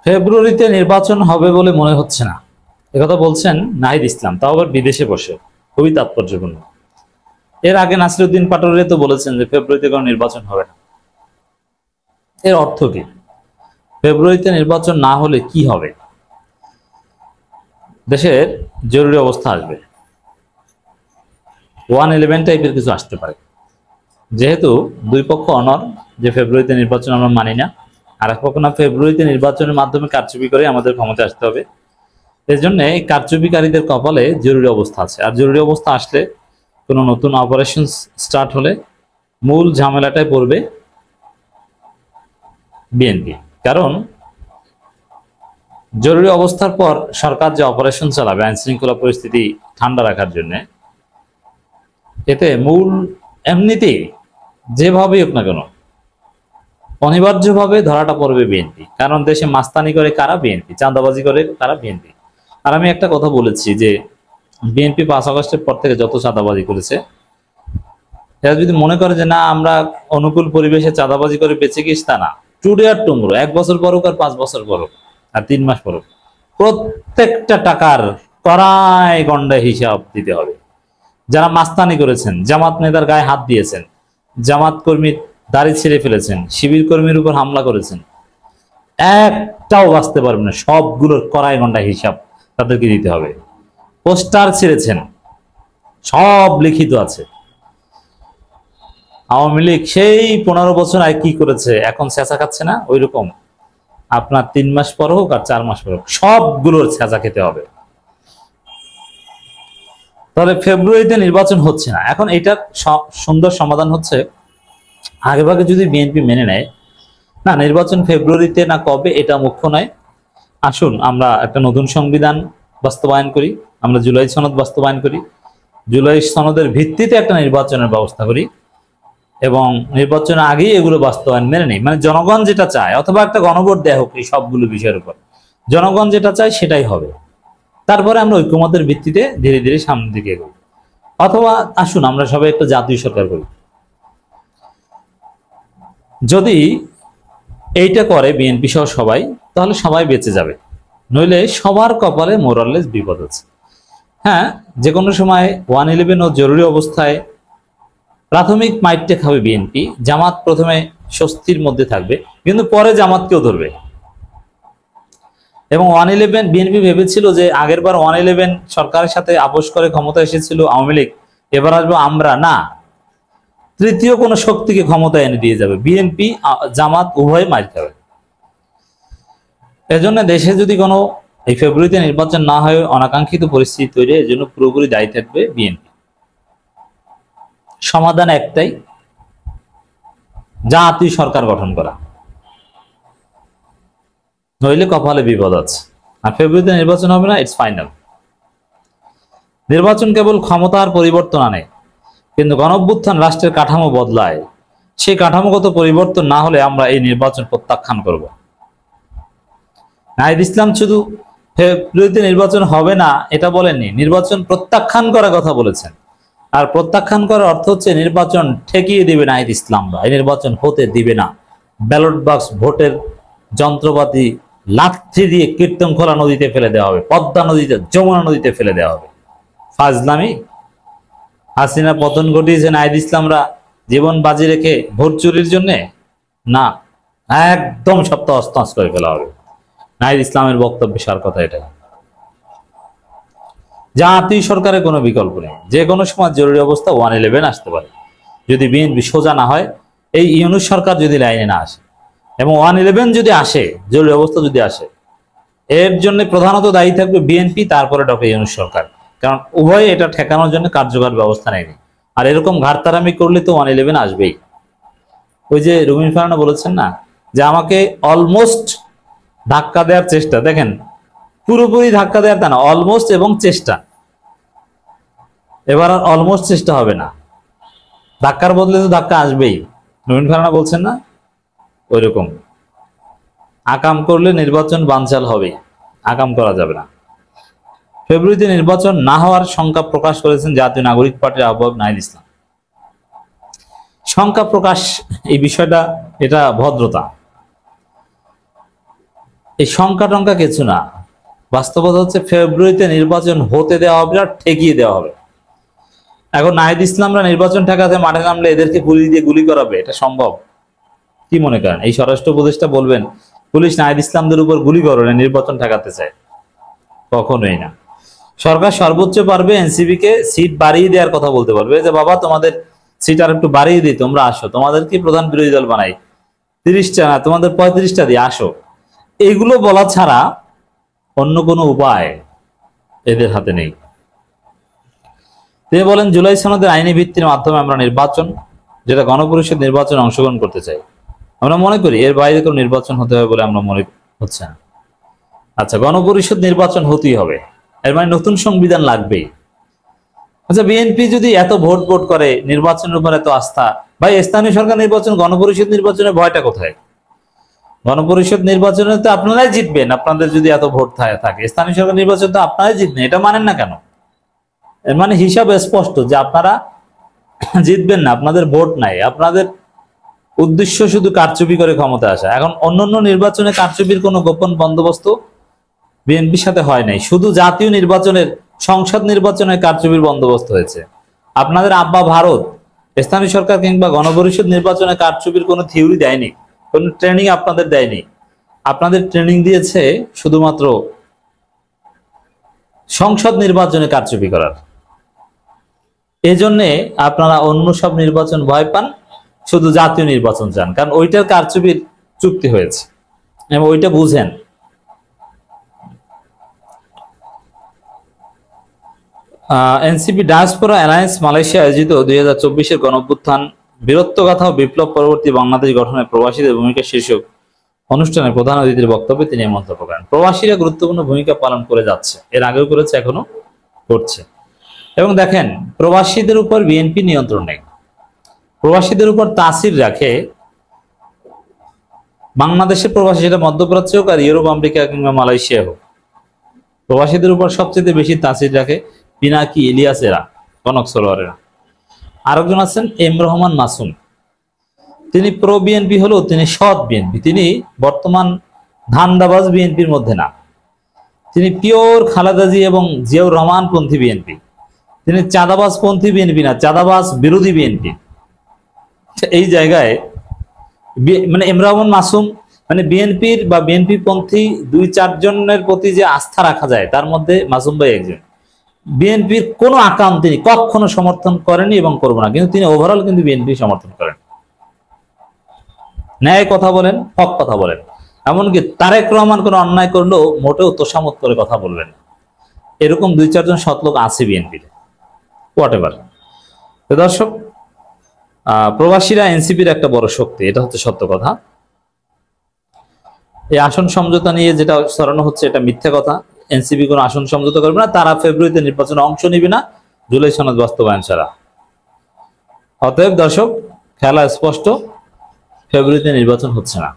ফেব্রুয়ারিতে নির্বাচন হবে বলে মনে হচ্ছে না, একথা বলছেন নাহিদ ইসলাম, তাও আবার বিদেশে বসে। খুবই তাৎপর্যপূর্ণ। এর আগে নাসিরউদ্দিন পাটোয়ারি তো বলেছেন যে ফেব্রুয়ারিতে কোনো নির্বাচন হবে না। এর অর্থ কি? ফেব্রুয়ারিতে নির্বাচন না হলে কি হবে? দেশের জরুরি অবস্থা আসবে, 111 টাইপের কিছু আসতে পারে। যেহেতু দুই পক্ষ অনর যে ফেব্রুয়ারিতে নির্বাচন আমরা মানি না, আর এক পক্ষ না ফেব্রুয়ারিতে নির্বাচনের মাধ্যমে কারচুপি করে আমাদের ক্ষমতা আসতে হবে, এই জন্য এই কারচুপিকারীদের কপালে জরুরি অবস্থা আছে। আর জরুরি অবস্থা আসলে কোনো নতুন অপারেশন স্টার্ট হলে মূল ঝামেলাটায় পড়বে বিএনপি। কারণ জরুরি অবস্থার পর সরকার যে অপারেশন চালাবে আইন শৃঙ্খলা পরিস্থিতি ঠান্ডা রাখার জন্য, এতে মূল এমনিতেই যেভাবেই হোক না কেন অনিবার্যভাবে ধরাটা পড়বে বিএনপি। কারণ দেশে মাস্তানি করে কারা? বিএনপি। চাঁদাবাজি করে কারা? বিএনপি। আর আমি একটা কথা বলেছি যে বিএনপি 5 আগস্টের পর থেকে যত চাঁদাবাজি করেছে, এরা যদি মনে করে যে না আমরা অনুকূল পরিবেশে চাঁদাবাজি করে বেঁচে গেছি, তা না। টুডে আর টুমরো, 1 বছর পর হোক আর 5 বছর পর হোক আর 3 মাস পর হোক, প্রত্যেকটা টাকার কড়াই গন্ডায় হিসাব দিতে হবে। যারা মাস্তানি করেছেন, জামাত নেতার গায়ে হাত দিয়েছেন, জামাত কর্মীর দাড়ি ছিঁড়ে ফেলেছেন, শিবির কর্মীর উপর হামলা করেছেন, একটাও বাঁচতে পারবে না। সবগুলোর কড়াই গন্ডায় হিসাব তাদেরকে দিতে হবে। পোস্টার ছিঁড়েছেন, সব লিখিত আছে। আওয়ামী লীগ সেই 15 বছর আগে কি করেছে এখন চেঁচা খাচ্ছে না? ওই রকম আপনার 3 মাস পর হোক আর 4 মাস পর হোক সবগুলোর চেঁচা খেতে হবে। তাহলে ফেব্রুয়ারিতে নির্বাচন হচ্ছে না, এখন এটার সুন্দর সমাধান হচ্ছে আগেভাগে যদি বিএনপি মেনে নেয় না নির্বাচন ফেব্রুয়ারিতে না কবে এটা মুখ্য নয়, আসুন আমরা একটা নতুন সংবিধান বাস্তবায়ন করি, আমরা জুলাই সনদ বাস্তবায়ন করি, জুলাই সনদের ভিত্তিতে একটা নির্বাচনের ব্যবস্থা করি এবং নির্বাচনের আগেই এগুলো বাস্তবায়ন মেনে নেই। মানে জনগণ যেটা চায়, অথবা একটা গণভোট দেয়া হোক এই সবগুলো বিষয়ের উপর, জনগণ যেটা চায় সেটাই হবে। তারপরে আমরা ঐক্যমতের ভিত্তিতে ধীরে ধীরে সামনের দিকে এগোই। অথবা আসুন আমরা সবাই একটা জাতীয় সরকার করি। যদি এইটা করে বিএনপি সহ সবাই, তাহলে সবাই বেঁচে যাবে, নইলে সবার কপালে মোরাললেস বিপদ আছে। হ্যাঁ, যে কোনো সময় 111 ও জরুরি অবস্থায় প্রাথমিক মাইটটা খাবে বিএনপি। জামাত প্রথমে স্বস্তির মধ্যে থাকবে, কিন্তু পরে জামাতকেও ধরবে। এবং 111 বিএনপি ভেবেছিল যে আগের বার 111 সরকারের সাথে আপোষ করে ক্ষমতা এসেছিল আওয়ামী লীগ, এবার আসবো আমরা, না, তৃতীয় কোন শক্তিকে ক্ষমতা এনে দিয়ে যাবে বিএনপি। জামাত উভয় মার খাবে। এজন্য দেশে যদি কোনো এই ফেব্রুয়ারিতে নির্বাচন না হয় অনাকাঙ্ক্ষিত পরিস্থিতি তৈরি, এর জন্য পুরোপুরি দায়ী থাকবে বিএনপি। সমাধান একটাই, জাতীয় সরকার গঠন করা, নইলে কপালে বিপদ আছে। আর ফেব্রুয়ারিতে নির্বাচন হবে না, ইটস ফাইনাল। নির্বাচন কেবল ক্ষমতার পরিবর্তন আনে, কিন্তু গণঅভ্যুত্থান রাষ্ট্রের কাঠামো বদলায়। সেই কাঠামোগত পরিবর্তন না হলে আমরা এই নির্বাচন প্রত্যাখ্যান করব। নাহিদ ইসলাম শুধু ফেব্রুয়ারিতে নির্বাচন হবে না এটা বলেননি, নির্বাচন প্রত্যাখ্যান করার কথা বলেছেন। আর প্রত্যাখ্যান করার অর্থ হচ্ছে নির্বাচন ঠেকিয়ে দিবে নাহিদ ইসলামরা, এই নির্বাচন হতে দিবে না। ব্যালট বাক্স ভোটের যন্ত্রপাতি লাঠি দিয়ে কীর্তনখোলা নদীতে ফেলে দেওয়া হবে, পদ্মা নদীতে, যমুনা নদীতে ফেলে দেওয়া হবে। ফাজলামি। হাসিনা পতন ঘটিয়েছে নাহিদ ইসলামরা জীবন বাজি রেখে ভোট চুরির জন্য? না, একদম সব তছনছ করে ফেলা হবে। নাহিদ ইসলামের বক্তব্য সার কথা এটাই। জাতীয় সরকারের কোনো বিকল্প নেই। যে কোনো সময় জরুরি অবস্থা 111 আসতে পারে যদি বিএনপি সোজা না হয়, এই ইউনূস সরকার যদি লাইনে না আসে এবং 111 যদি আসে, জরুরি অবস্থা যদি আসে, এর জন্য প্রধানত দায়ী থাকবে বিএনপি, তারপরে ডক্টর ইউনূস সরকার। কারণ উভয় এটা ঠেকানোর জন্য কার্যকর ব্যবস্থা নেয়নি। আর এরকম ঘাটতারামি করলে তো 111 আসবেই। ওই যে রুমিন ফারহানা বলেছেন না যে আমাকে অলমোস্ট ধাক্কা দেওয়ার চেষ্টা, দেখেন পুরোপুরি ধাক্কা দেওয়ার তা না, অলমোস্ট এবং চেষ্টা। এবার আর অলমোস্ট চেষ্টা হবে না, ধাক্কার বদলে তো ধাক্কা আসবেই। রুমিন ফারহানা বলছেন না, ওই রকম আকাম করলে নির্বাচন বানচাল হবে, আকাম করা যাবে না। ফেব্রুয়ারিতে নির্বাচন না হওয়ার শঙ্কা প্রকাশ করেছেন জাতীয় নাগরিক পার্টির আহ্বায়ক নাহিদ ইসলাম। শঙ্কা প্রকাশ এই বিষয়টা, এটা ভদ্রতা। এই সংখ্যা টংখ্যা কিছু না, বাস্তবতা হচ্ছে ফেব্রুয়ারিতে নির্বাচন হতে দেওয়া হবে আর ঠেকিয়ে দেওয়া হবে। এখন নাহিদ ইসলামরা নির্বাচন ঠেকাতে মাঠে নামলে এদেরকে গুলি দিয়ে গুলি করাবে, এটা সম্ভব? কি মনে করেন এই স্বরাষ্ট্র উপদেষ্টা বলবেন পুলিশ নাহিদ ইসলামদের উপর গুলি করে নির্বাচন ঠেকাতে চায়? কখনোই না। সরকার সর্বোচ্চ পারবে এনসিপি কে সিট বাড়িয়ে দেওয়ার কথা বলতে পারবে, যে বাবা তোমাদের সিট আর একটু বাড়িয়ে দিই, তোমরা আসো, তোমাদের কি প্রধান বিরোধী দল বানাই, 30টা না তোমাদের 35টা দিয়ে আসো। এগুলো বলা ছাড়া অন্য কোনো উপায় এদের হাতে নেই। তিনি বলেন জুলাই সনদের আইনি ভিত্তির মাধ্যমে আমরা নির্বাচন, যেটা গণপরিষদ নির্বাচনে অংশগ্রহণ করতে চাই, আমরা মনে করি এর বাইরে কোনো নির্বাচন হতে হবে বলে আমরা মনে হচ্ছে না। আচ্ছা, গণপরিষদ নির্বাচন হতেই হবে, এর মানে নতুন সংবিধান লাগবেই। আচ্ছা, বিএনপি যদি এত ভোট করে, নির্বাচনের উপর এত আস্থা, ভাই স্থানীয় সরকার নির্বাচন, গণপরিষদ নির্বাচনের ভয়টা কোথায়? গণপরিষদ নির্বাচনে তো আপনারাই জিতবেন, আপনাদের যদি এত ভোট থাকে। স্থানীয় সরকার নির্বাচন তো আপনারাই জিতবেন, এটা মানেন না কেন? এর মানে হিসাব স্পষ্ট যে আপনারা জিতবেন না, আপনাদের ভোট নাই, আপনাদের উদ্দেশ্য শুধু কারচুপি করে ক্ষমতা আসা। এখন অন্যান্য নির্বাচনে কারচুপির কোনো গোপন বন্দোবস্ত বিএনপির সাথে হয় নাই, শুধু জাতীয় নির্বাচনের সংসদ নির্বাচনে কারচুপির বন্দোবস্ত হয়েছে। আপনাদের আব্বা ভারত স্থানীয় সরকার কিংবা গণপরিষদ নির্বাচনে কারচুপির কোনো থিওরি দেয়নি, কোনো ট্রেনিং আপনাদের দেয়নি। আপনাদের ট্রেনিং দিয়েছে শুধুমাত্র সংসদ নির্বাচনে কারচুপি করার। এজন্যে আপনারা অন্য সব নির্বাচন ভয় পান, শুধু জাতীয় নির্বাচন চান, কারণ ওইটার কারচুপির চুক্তি হয়েছে এবং ওইটা বুঝেন। এনসিপি ডায়াসপোরা অ্যালায়েন্স মালয়েশিয়া আয়োজিত 2024-এর গণঅভ্যুত্থান বীরত্বগাথা ও বিপ্লব পরবর্তী বাংলাদেশ গঠনে প্রবাসীদের ভূমিকা শীর্ষক অনুষ্ঠানে প্রধান অতিথির বক্তব্যে তিনি মন্তব্য করেন। প্রবাসীরা গুরুত্বপূর্ণ ভূমিকা পালন করে যাচ্ছে, এর আগেও করেছে, এখনো করছে। এবং দেখেন, প্রবাসীদের উপর বিএনপি নিয়ন্ত্রণ নেই, প্রবাসীদের উপর তাসির রাখে বাংলাদেশের প্রবাসী, সেটা মধ্যপ্রাচ্য হোক আর ইউরোপ, আমেরিকা কিংবা মালয়েশিয়া হোক, প্রবাসীদের উপর সবচেয়ে বেশি তাসির রাখে পিনাকি, ইলিয়াসেরা, কনক সরোয়ারেরা। আরেকজন আছেন এম রহমান মাসুম, তিনি প্রো বিএনপি হলেও তিনি সৎ বিএনপি, তিনি বর্তমান ধান্দাবাজ বিএনপির মধ্যে না, তিনি পিওর খালেদা জিয়া এবং জিয়াউর রহমান পন্থী বিএনপি, তিনি চাঁদাবাজ পন্থী বিএনপি না, চাঁদাবাজ বিরোধী বিএনপি। এই জায়গায় মানে এম রহমান মাসুম মানে বিএনপির বা বিএনপি পন্থী 2-4 জনের প্রতি যে আস্থা রাখা যায়, তার মধ্যে মাসুম ভাই একজন। বিএনপির কোনো আকাম তিনি কখনো সমর্থন করেনি এবং করবো না, কিন্তু তিনি ওভারঅল কিন্তু বিএনপি সমর্থন করেন, ন্যায় কথা বলেন, হক কথা বলেন। এমনকি তারেক রহমান কোনো অন্যায় করলেও মোটেও তোষামত করে কথা বলবেন। এরকম 2-4 জন সৎ লোক আছে বিএনপির, হোয়াট এভার। দর্শক, প্রবাসীরা এনসিপির একটা বড় শক্তি, এটা হচ্ছে সত্য কথা। এই আসন সমঝোতা নিয়ে যেটা ছড়ানো হচ্ছে, এটা মিথ্যা কথা। এনসিপি কোনো আসন সমঝোতা করবে না, তারা ফেব্রুয়ারিতে নির্বাচনে অংশ নিবে না জুলাই সনদ বাস্তবায়ন ছাড়া। অতএব দর্শক, খেলা স্পষ্ট, ফেব্রুয়ারিতে নির্বাচন হচ্ছে না।